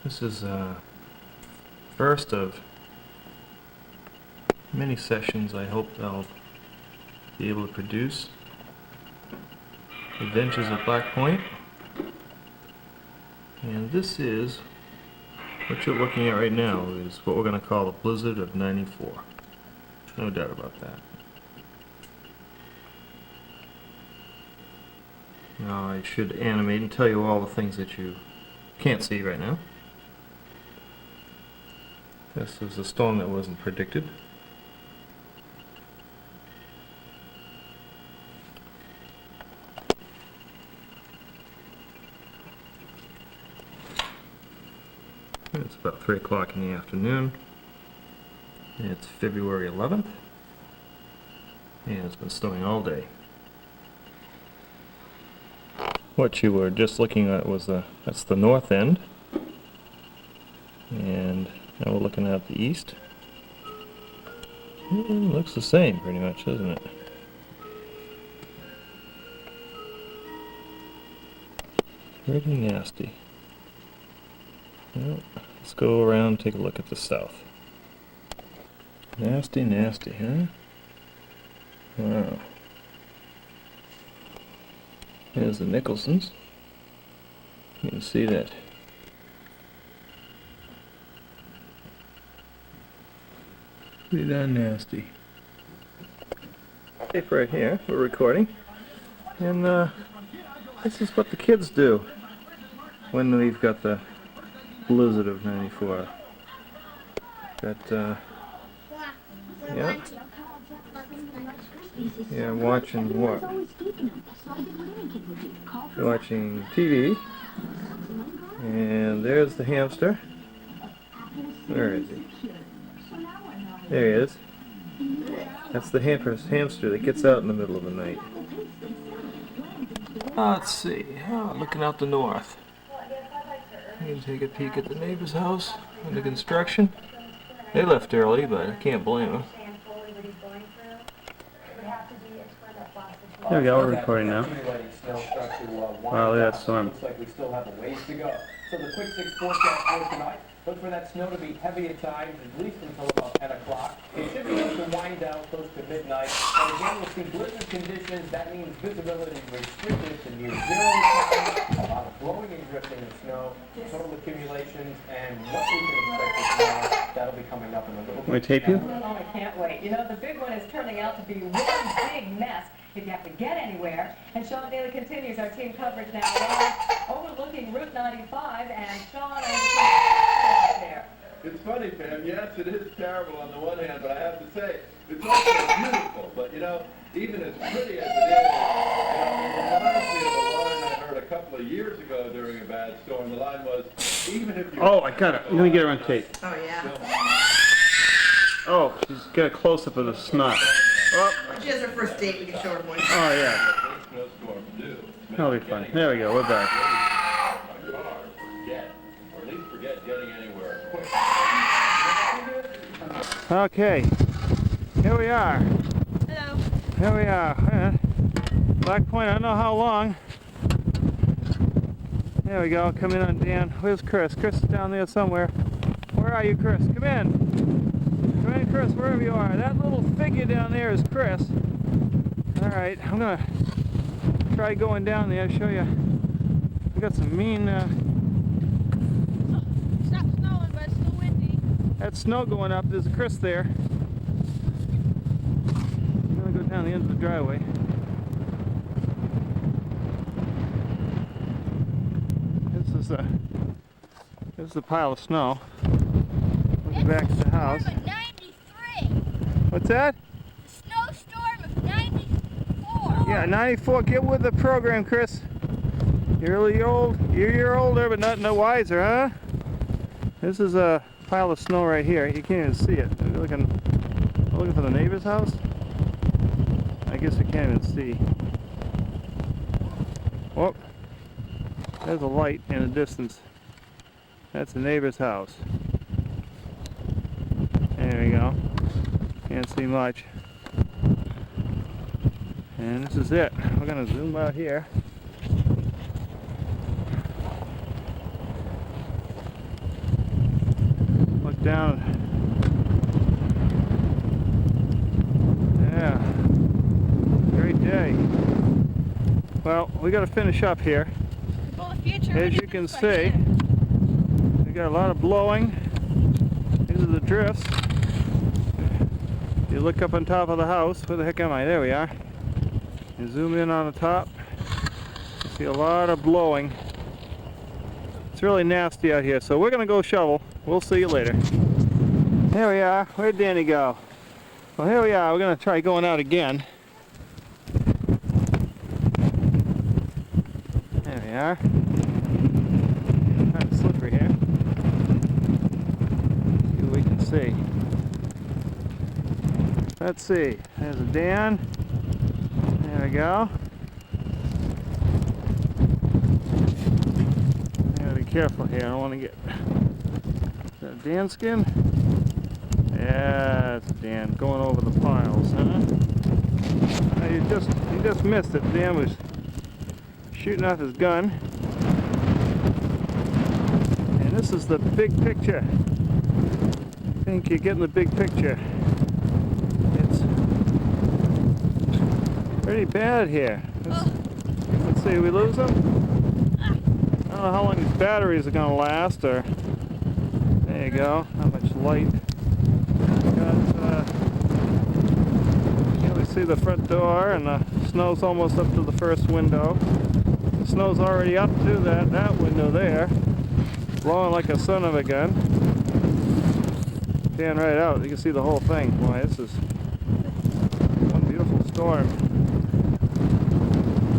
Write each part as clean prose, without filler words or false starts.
This is first of many sessions I hope I'll be able to produce. Adventures at Black Point. And this is, what you're looking at right now is what we're going to call the Blizzard of '94. No doubt about that. Now I should animate and tell you all the things that you can't see right now. This was a storm that wasn't predicted. It's about 3 o'clock in the afternoon. It's February 11th. And it's been snowing all day. What you were just looking at was that's the north end. And now we're looking at the east. Looks the same pretty much, doesn't it? Pretty nasty. Well, let's go around and take a look at the south. Nasty, nasty, huh? Wow. Here's the Nicholsons. You can see that. Pretty darn nasty. Tape right here, we're recording. And this is what the kids do when we've got the Blizzard of '94. Yeah, watching what? Watching TV. And there's the hamster. Where is he? There he is. That's the hamster that gets out in the middle of the night. Let's see. Looking out the north. You can take a peek at the neighbor's house under construction. They left early, but I can't blame them. There we go, we're recording now. Wow, look at that storm. Looks like we still have a ways to go. So the quick 6 forecast for tonight, look for that snow to be heavy at times, at least until about 10 o'clock. It should be able to wind down close to midnight. And again, we'll see blizzard conditions. That means visibility restricted to near zero times, a lot of blowing and drifting of snow, total accumulations, and what we can expect to snow. That'll be coming up in a little bit. Can we tape you? Oh, I can't wait. You know, the big one is turning out to be one big mess if you have to get anywhere. And Sean Daly continues our team coverage now live overlooking Route 95. And Sean, I there. It's funny, Pam. Yes, it is terrible on the one hand, but I have to say, it's also beautiful. But, you know, even as pretty as it is, it reminds me of a line I heard a couple of years ago during a bad storm. The line was, even if you... Oh, I got it. Let me get her on tape. Oh, yeah. Oh, she's got a close-up of the snot. Oh, She has her first date. We can show her one. oh yeah. Snowstorm do. That'll be fun. There we go, we're back. Or at least forget getting anywhere quick. Okay, here we are. Hello. Here we are. Black Point, I don't know how long. There we go, coming on down. Where's Chris? Chris is down there somewhere. Where are you, Chris? Come in. Come in, Chris, wherever you are. That little figure down there is Chris. Alright, I'm gonna try going down there, show you. We got some mean, Stop snowing, but it's still windy. That's snow going up. There's a Chris there. I'm gonna go down the end of the driveway. This is a pile of snow. Looking back at the house. Snowstorm of 93. What's that? The snowstorm of 94. Yeah, 94. Get with the program, Chris. You're older, but not no wiser, huh? This is a pile of snow right here. You can't even see it. We're looking for the neighbor's house. I guess we can't even see. Oh, there's a light in the distance. That's the neighbor's house. There we go. Can't see much. And this is it. We're going to zoom out here. down. Yeah, great day. Well, we got to finish up here. Well, the future As you can see, we got a lot of blowing. These are the drifts. You look up on top of the house. Where the heck am I? There we are. You zoom in on the top. You see a lot of blowing. It's really nasty out here, so we're going to go shovel. We'll see you later. Here we are. Where'd Danny go? Well, here we are. We're going to try going out again. There we are. Kind of slippery here. See what we can see. Let's see. There's a Dan. There we go. I gotta be careful here. I don't want to get. Is that a Dan skin? Yeah, it's Dan going over the piles, huh? You just missed it. Dan was shooting off his gun. And this is the big picture. I think you're getting the big picture. It's pretty bad here. Let's see, we lose them? I don't know how long these batteries are going to last, or there you go, how much light. You only see the front door, and the snow's almost up to the first window. The snow's already up to that window there, blowing like a son of a gun. Fan right out, you can see the whole thing. Boy, this is one beautiful storm.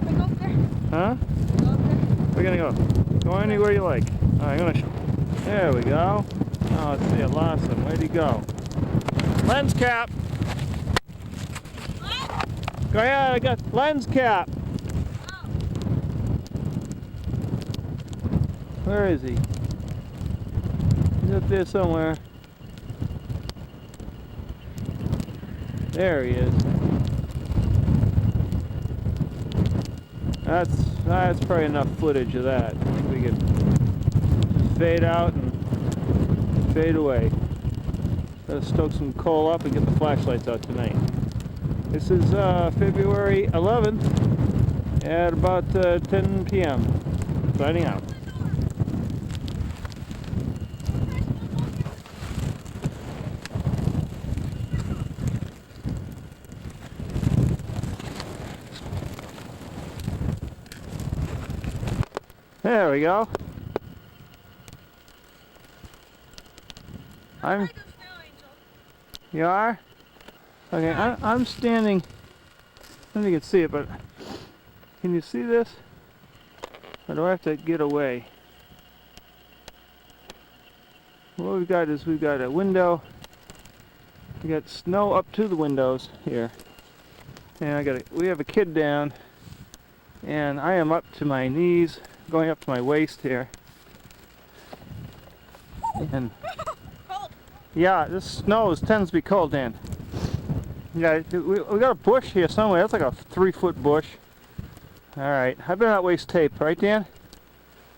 Go up there. Huh? Go up there. We're gonna go. Go anywhere you like. Alright, I'm gonna. There we go. Oh, let's see, I lost him. Where'd he go? Lens cap! What? Go ahead, I got lens cap! Oh. Where is he? He's up there somewhere. There he is. That's probably enough footage of that. I think we could just fade out and fade away. Gotta stoke some coal up and get the flashlights out tonight. This is February 11th at about 10 p.m. Signing out. There we go. You are? Okay, I'm standing. I don't know if you can see it, but can you see this? Or do I have to get away? What we've got is we've got a window. We got snow up to the windows here, and we have a kid down, and I am up to my knees, going up to my waist here. And yeah, this snow tends to be cold, Dan. Yeah, we got a bush here somewhere. That's like a 3-foot bush. All right, I better not waste tape, right, Dan?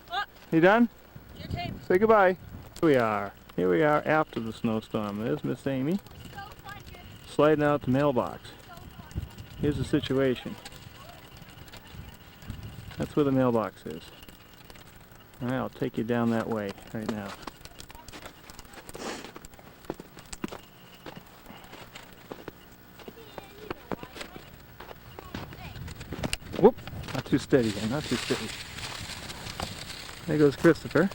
What? You done? Your tape. Say goodbye. Here we are after the snowstorm. There's Miss Amy So fun, kid. sliding out the mailbox. So fun. Here's the situation. That's where the mailbox is. All right, I'll take you down that way right now. Whoop! Not too steady here, not too steady. There goes Christopher.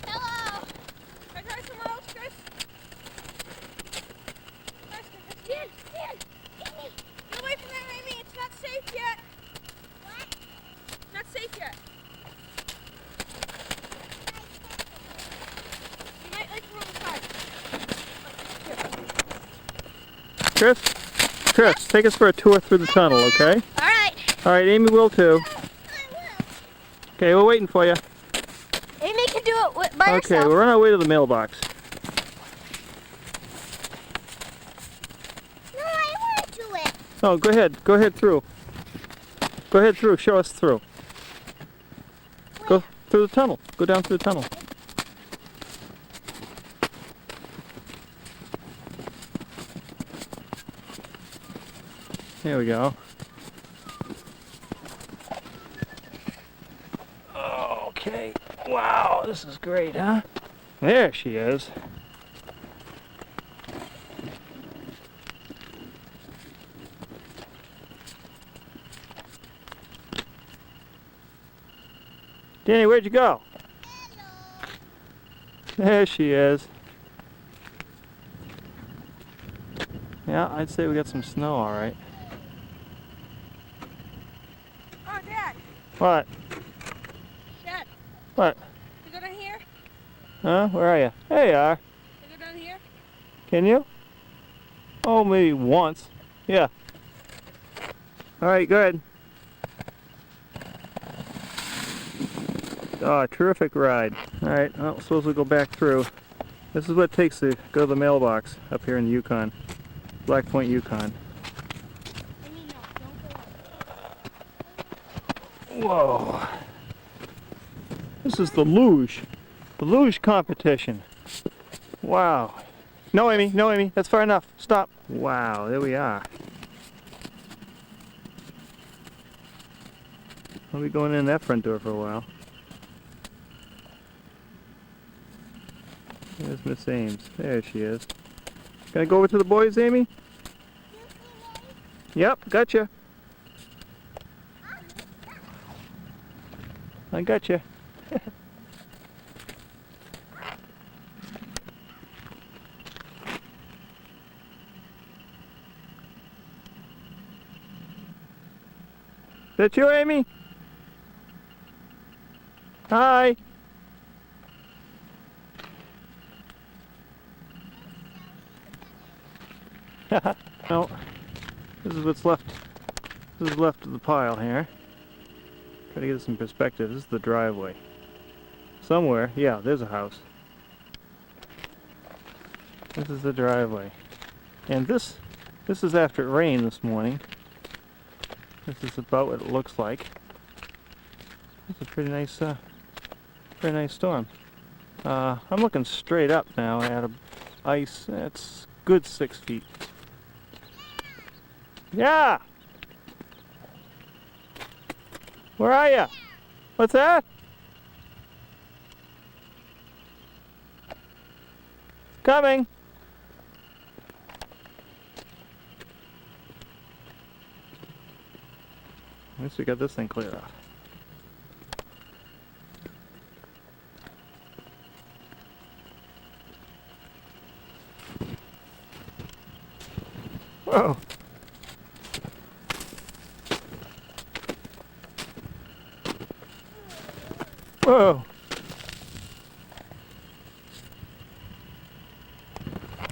Hello. Can I try somewhere else, Chris? Dan, Amy. Get away from there, Amy. It's not safe yet. What? It's not safe yet. You might like the wrong side. Chris, take us for a tour through the tunnel, okay? All right. All right, Amy will too. I will. Okay, we're waiting for you. Amy can do it by Okay, herself. we're on our way to the mailbox. No, I want to do it. Oh, go ahead through. Go ahead through, show us through. Go through the tunnel, go down through the tunnel. There we go. Okay. Wow, this is great, huh? There she is. Danny, where'd you go? There she is. Yeah, I'd say we got some snow, all right. Oh, Dad. What? Dad. What? You go down here? Huh? Where are you? There you are. You go down here? Can you? Oh, maybe once. Yeah. All right, good. Oh, terrific ride. All right, well, suppose we'll go back through. This is what it takes to go to the mailbox up here in the Yukon. Black Point, Yukon. I mean, no, don't go. Whoa. This is the luge. The luge competition. Wow. No, Amy, that's far enough. Stop. Wow, there we are. I'll be going in that front door for a while. There's Miss Ames. There she is. Can I go over to the boys, Amy? Yep, gotcha. I gotcha. That you, Amy? Hi. No, this is what's left. This is left of the pile here. Try to get some perspective. This is the driveway. Somewhere, yeah, there's a house. This is the driveway, and this is after it rained this morning. This is about what it looks like. It's a pretty nice storm. I'm looking straight up now at ice. It's good 6 feet. Yeah. Where are you? What's that? Coming. At least we got this thing cleared off. Whoa. Whoa.